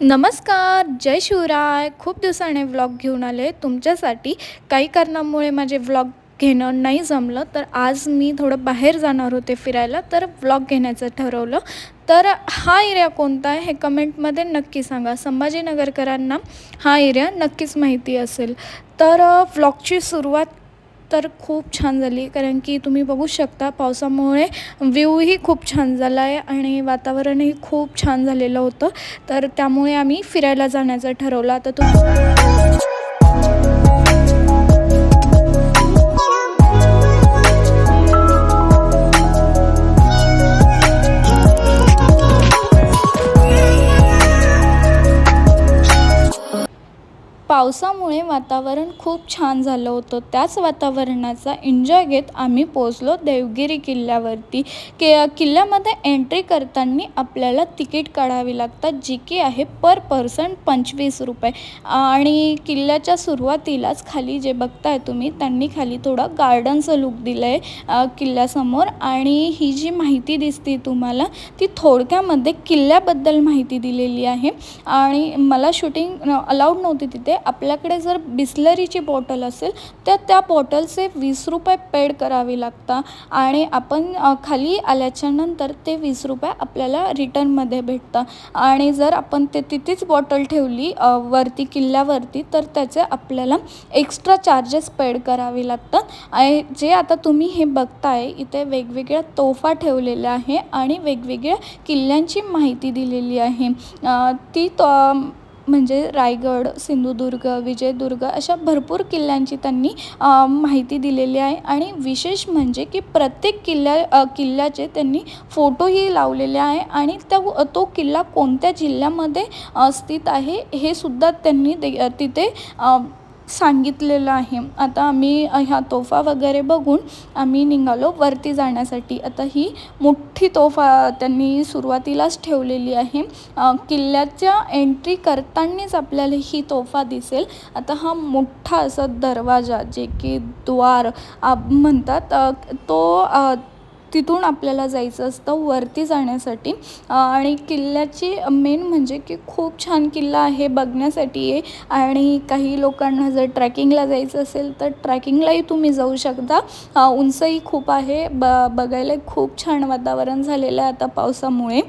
नमस्कार, जय शिवराय. खूप दिवसाने व्लॉग घेऊन आले तुमच्यासाठी. काही कारणामुळे माझे व्लॉग घेणं नाही जमलं, तर आज मी थोडं बाहेर जाणार होते फिरायला, तर व्लॉग घेण्याचं ठरवलं. तर हा एरिया कोणता आहे हे कमेंटमध्ये नक्की सांगा. संभाजीनगरकरांना हा एरिया नक्कीच माहिती असेल. तर व्लॉगची सुरुवात तर खूप छान झाली, कारण की तुम्ही बघू शकता पावसामुळे व्ह्यूही खूप छान झाला आहे आणि वातावरणही खूप छान झालेलं होतं. तर त्यामुळे आम्ही फिरायला जाण्याचं ठरवलं. आता पावसामुळे वातावरण खूप छान झालं होतं. त्याच वातावरणाचा एन्जॉय घेत आम्ही पोचलो देवगिरी किल्ल्यावरती. किल्ल्यामध्ये एंट्री करताना आपल्याला तिकीट काढावी लागतात, जी की आहे पर पर्सन 25 रुपये. आणि किल्ल्याच्या सुरुवातीलाच खाली जे बघताय तुम्ही, त्यांनी खाली थोडं गार्डनचं लुक दिलं आहे किल्ल्यासमोर. आणि ही जी माहिती दिसते तुम्हाला, ती थोडक्यामध्ये किल्ल्याबद्दल माहिती दिलेली आहे. आणि मला शूटिंग अलाउड नव्हती तिथे. आपल्याकडे जर बिस्लरीची बॉटल असेल तर त्या बॉटलचे 20 रुपये पेड करावे लागतात. आणि आपण खाली आल्याच्या नंतर ते 20 रुपये आपल्याला रिटर्नमध्ये भेटतं. आणि जर आपण ते तिथेच बॉटल ठेवली वरती किल्ल्यावरती, तर त्याचे आपल्याला एक्स्ट्रा चार्जेस पेड करावे लागतात. आणि जे आता तुम्ही हे बघताय, इथे वेगवेगळ्या तोफा ठेवलेल्या आहे आणि वेगवेगळ्या किल्ल्यांची माहिती दिलेली आहे. ती म्हणजे रायगड, सिंधुदुर्ग, विजयदुर्ग अशा भरपूर किल्ल्यांची त्यांनी माहिती दिलेली आहे. आणि विशेष म्हणजे की प्रत्येक किल्ल्याचे त्यांनी फोटोही लावलेले आहे. आणि तो किल्ला कोणत्या जिल्ह्यामध्ये स्थित आहे हे सुद्धा त्यांनी तिथे सांगितलेलं आहे. आता आम्ही ह्या तोफा वगैरे बघून आम्ही निघालो वरती जाण्यासाठी. आता ही मोठी तोफा त्यांनी सुरुवातीलाच ठेवलेली आहे. किल्ल्याच्या एंट्री करतानाच आपल्याला ही तोफा दिसेल. आता हा मोठा असा दरवाजा, जे की द्वार म्हणतात, तो तिथून आपल्याला जायचं असतं वरती जाण्यासाठी. आणि किल्ल्याची मेन म्हणजे की खूप छान किल्ला आहे बघण्यासाठी आहे. आणि काही लोकांना जर ट्रॅकिंगला जायचं असेल तर ट्रॅकिंगलाही तुम्ही जाऊ शकता. उंचही खूप आहे. बघायला खूप छान वातावरण झालेलं आहे आता पावसामुळे.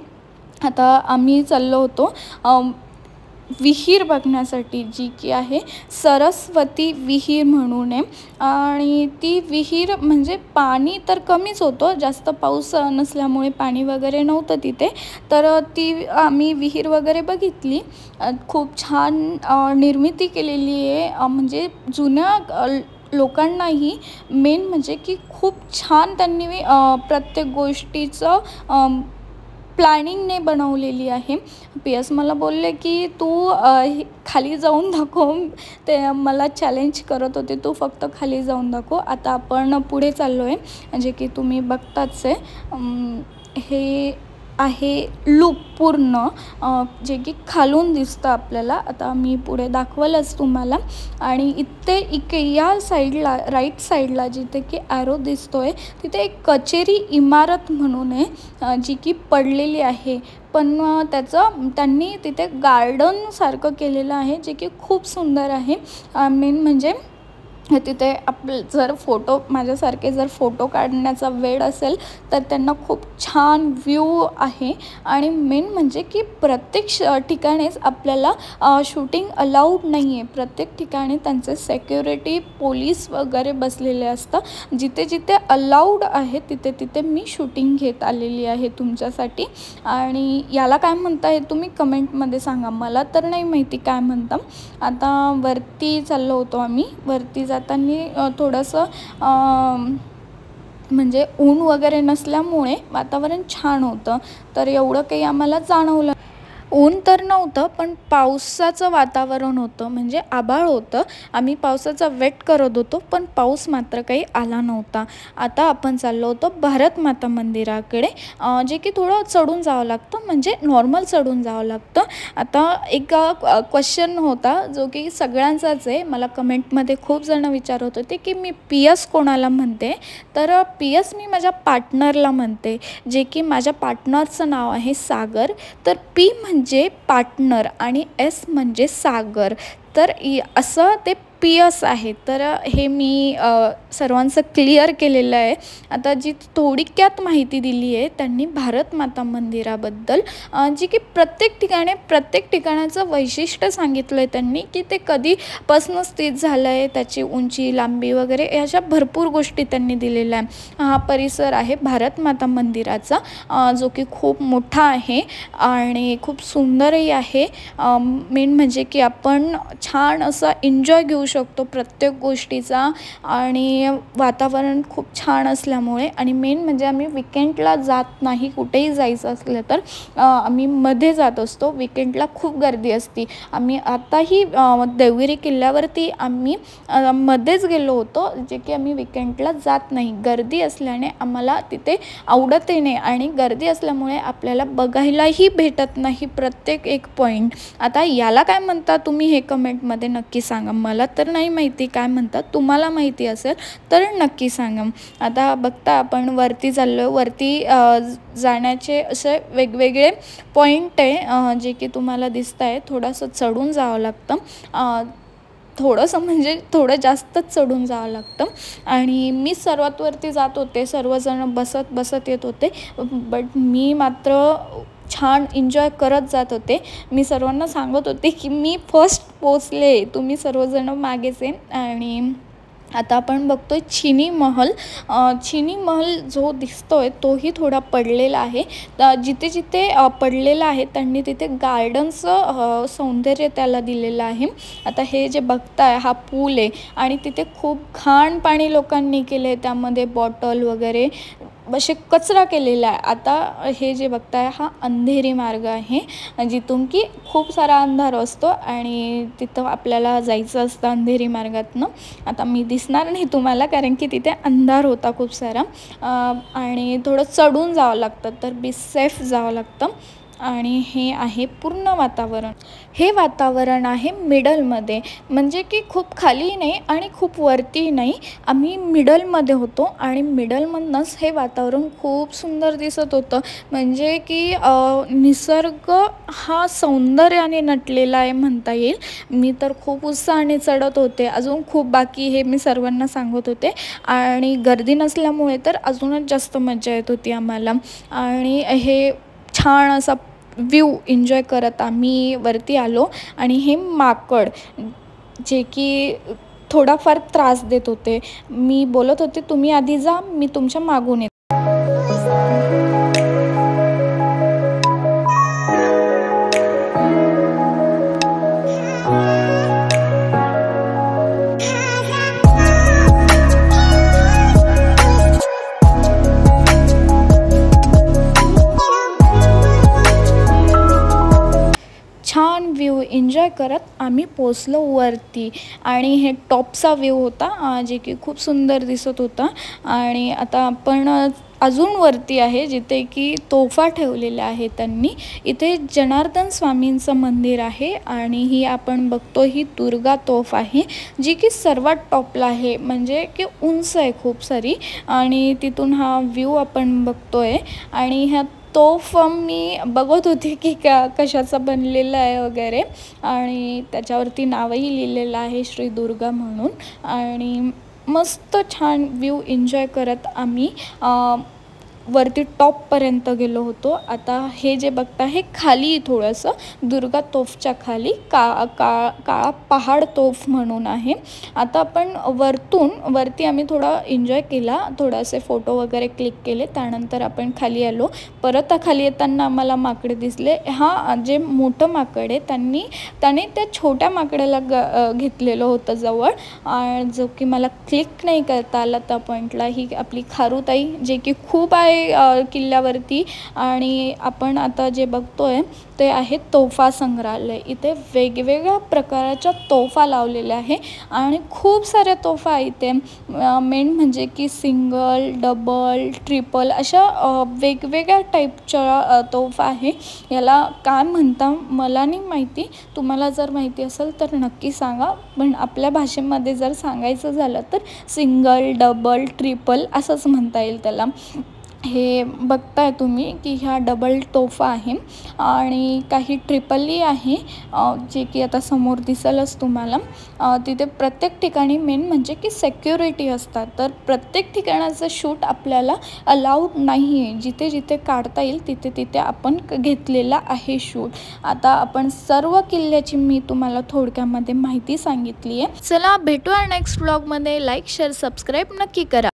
आता आम्ही चाललो होतो विहीर बघण्यासाठी, जी की आहे सरस्वती विहीर म्हणून आहे. आणि ती विहीर म्हणजे पाणी तर कमीच होतं, जास्त पाऊस नसल्यामुळे पाणी वगैरे नव्हतं तिथे. तर ती आम्ही विहीर वगैरे बघितली. खूप छान निर्मिती केलेली आहे. म्हणजे जुन्या लोकांनाही मेन म्हणजे की खूप छान त्यांनी प्रत्येक गोष्टीचं प्लॅनिंगने बनवलेली आहे. PS मला बोलले की तू खाली जाऊन दाखव. ते मला चॅलेंज करत होते, तू फक्त खाली जाऊन दाखव. आता आपण पुढे चाललो आहे, जे की तुम्ही बघताच आहे. हे आहे लूप पूर्ण, जे की खालून दिसतं आपल्याला. आता मी पुढे दाखवलंच तुम्हाला. आणि इथे या साईडला, राईट साईडला जिथे की ॲरो दिसतो आहे, तिथे एक कचेरी इमारत म्हणून आहे, जी की पडलेली आहे. पण त्यांनी तिथे गार्डनसारखं केलेलं आहे, जे की खूप सुंदर आहे. मेन म्हणजे तिथे जर माझ्यासारखे जर फोटो काढण्याचा वेळ असेल तर त्यांना खूप छान व्ह्यू आहे. आणि मेन म्हणजे की प्रत्येक ठिकाणीच आपल्याला शूटिंग अलाउड नाही आहे. प्रत्येक ठिकाणी त्यांचे सेक्युरिटी पोलीस वगैरे बसलेले असतात. जिथे जिथे अलाउड आहे तिथे तिथे मी शूटिंग घेत आलेली आहे तुमच्यासाठी. आणि याला काय म्हणता हे तुम्ही कमेंटमध्ये सांगा. मला तर नाही माहिती काय म्हणता. आता वरती चाललो होतो आम्ही. वरती जाताना थोडंसं म्हणजे ऊन वगैरे नसल्यामुळे वातावरण छान होतं, तर एवढं काही आम्हाला जाणवलं. ऊन तर नव्हतं, पण पावसाचं वातावरण होतं, म्हणजे आभाळ होतं. आम्ही पावसाचा वेट करत होतो, पण पाऊस मात्र काही आला नव्हता. आता आपण चाललो होतो भारत माता मंदिराकडे, जे की थोडं चढून जावं लागतं, म्हणजे नॉर्मल चढून जावं लागतं. आता एक क्वेश्चन होता जो की सगळ्यांचाच आहे. मला कमेंटमध्ये खूप जण विचारत होते की मी PS कोणाला म्हणते. तर PS मी माझ्या पार्टनरला म्हणते, जे की माझ्या पार्टनरचं नाव आहे सागर. तर P म्हणजे म्हणजे पार्टनर आणि एस म्हणजे सागर. तर असं ते पियस आहे. तर हे मी सर्वांचं क्लिअर केलेलं आहे. आता जी थोडक्यात माहिती दिली आहे त्यांनी भारत माता मंदिराबद्दल, जी की प्रत्येक ठिकाणाचं वैशिष्ट्य सांगितलं आहे त्यांनी, की ते कधीपासून स्थित झालं आहे, त्याची उंची, लांबी वगैरे ह्याच्या भरपूर गोष्टी त्यांनी दिलेल्या आहे. हा परिसर आहे भारत माता मंदिराचा, जो की खूप मोठा आहे आणि खूप सुंदरही आहे. मेन म्हणजे की आपण छान असा एन्जॉय घेऊ शकतो प्रत्येक गोष्टीचा, आणि वातावरण खूप छान असल्यामुळे. आणि मेन म्हणजे आम्ही विकेंडला जात नाही. कुठेही जायचं असलं तर आम्ही मध्ये जात असतो. विकेंडला खूप गर्दी असते. आम्ही आताही देवगिरी किल्ल्यावरती आम्ही मध्येच गेलो होतो, जे की आम्ही विकेंडला जात नाही. गर्दी असल्याने आम्हाला तिथे आवडतही नाही, आणि गर्दी असल्यामुळे आपल्याला बघायलाही भेटत नाही प्रत्येक एक पॉईंट. आता याला काय म्हणतात तुम्ही हे कमेंटमध्ये नक्की सांगा. मला तर नाही माहिती काय म्हणतात, तुम्हाला माहिती असेल तर नक्की सांगा. आता बघता आपण वरती चाललो आहे. वरती जाण्याचे असे वेगवेगळे पॉईंट आहे, जे की तुम्हाला दिसत आहे. थोडंसं चढून जावं लागतं, थोडंसं म्हणजे थोडं जास्तच चढून जावं लागतं. आणि मी सर्वात वरती जात होते. सर्वजण बसत येत होते, बट मी मात्र छान एन्जॉय करत जात होते. मी सर्वांना सांगत होते की मी फर्स्ट पोचले, तुम्ही सर्वजण मागेच आहे. आणि आता आपण बघतोय चिनी महल. चिनी महल जो दिसतोय तोही थोडा पडलेला आहे. जिथे जिथे पडलेला आहे त्यांनी तिथे गार्डनचं सौंदर्य त्याला दिलेलं आहे. आता हे जे बघताय हा पूल आहे, आणि तिथे खूप घाण पाणी लोकांनी केलं आहे. त्यामध्ये बॉटल वगैरे असे कचरा केलेला आहे. आता हे जे बघताय हा अंधेरी मार्ग आहे, जिथून की खूप सारा अंधार असतो आणि तिथं आपल्याला जायचं असतं अंधेरी मार्गातनं. आता मी दिसणार नाही तुम्हाला, कारण की तिथे अंधार होता खूप सारा, आणि थोडं चढून जावं लागतं, तर बी सेफ जावं लागतं. आणि हे आहे पूर्ण वातावरण. हे वातावरण आहे मिडलमध्ये, म्हणजे की खूप खाली नाही आणि खूप वरती नाही. आम्ही मिडलमध्ये होतो, आणि मिडलमधनंच हे वातावरण खूप सुंदर दिसत होतं. म्हणजे की निसर्ग हा सौंदर्याने नटलेला आहे म्हणता येईल. मी तर खूप उत्साहाने चढत होते. अजून खूप बाकी हे मी सर्वांना सांगत होते, आणि गर्दी नसल्यामुळे तर अजूनच जास्त मजा येत होती आम्हाला. आणि हे छान असा व्ह्यू एन्जॉय करत आम्ही वरती आलो. आणि हे माकड जे की थोडाफार त्रास देत होते. मी बोलत होते तुम्ही आधी जा, मी तुमच्या मागून येते. छान व्ह्यू एन्जॉय करत आम्ही पोचलो वरती. आणि हे टॉपचा व्ह्यू होता, जे की खूप सुंदर दिसत होता. आणि आता आपण अजून वरती आहे, जिथे की तोफा ठेवलेल्या आहेत त्यांनी. इथे जनार्दन स्वामींचं मंदिर आहे, आणि ही आपण बघतो ही दुर्गा तोफ आहे, जी की सर्वात टॉपला आहे, म्हणजे की उंच आहे खूप सारी. आणि तिथून हा व्ह्यू आपण बघतोय. आणि ह्या तोफ मी बघत होते की कशाचा बनलेला आहे वगैरे, आणि त्याच्यावरती नावही लिहिलेलं आहे श्री दुर्गा म्हणून. आणि मस्त छान व्ह्यू एन्जॉय करत आम्ही वरती टॉपपर्यंत गेलो होतो. आता हे जे बघता हे खाली थोडंसं दुर्गा तोफच्या खाली काळा पहाड तोफ म्हणून आहे. आता आपण वरती आम्ही थोडा एन्जॉय केला, थोडासे फोटो वगैरे क्लिक केले. त्यानंतर आपण खाली आलो. परत खाली येताना आम्हाला माकडे दिसले. जे मोठं माकड आहे त्याने त्या छोट्या माकडाला घेतलेलं होतं जवळ, जो की मला क्लिक नाही करता आला त्या पॉईंटला. ही आपली खारुताई जे की खूप आहे किल्ल्यावरती. आणि आपण आता जे बघतोय ते आहे तोफा संग्रहालय. इथे वेगवेगळ्या प्रकारच्या तोफा लावलेल्या आहे, आणि खूप साऱ्या तोफा आहे इथे. मेन म्हणजे की सिंगल, डबल, ट्रिपल अशा वेगवेगळ्या टाईपच्या तोफा आहे. याला काय म्हणता मला नाही माहिती, तुम्हाला जर माहिती असेल तर नक्की सांगा. पण आपल्या भाषेमध्ये जर सांगायचं झालं तर सिंगल, डबल, ट्रिपल असंच म्हणता येईल त्याला. हे बघताय तुम्ही की ह्या डबल तोफा आहे आणि काही ट्रिपलही आहे, जे की आता समोर दिसेलच तुम्हाला। तिथे प्रत्येक ठिकाणी मेन म्हणजे की सिक्युरिटी असतात, तर प्रत्येक ठिकाणाचं शूट आपल्याला अलाउड नाही आहे। जिथे जिथे काढता येईल तिथे तिथे आपण घेतलेला आहे शूट। आता आपण सर्व किल्ल्याची मी तुम्हाला थोडक्यामध्ये माहिती सांगितली आहे। चला भेटूया नेक्स्ट व्लॉगमध्ये। लाईक शेअर सबस्क्राईब नक्की करा।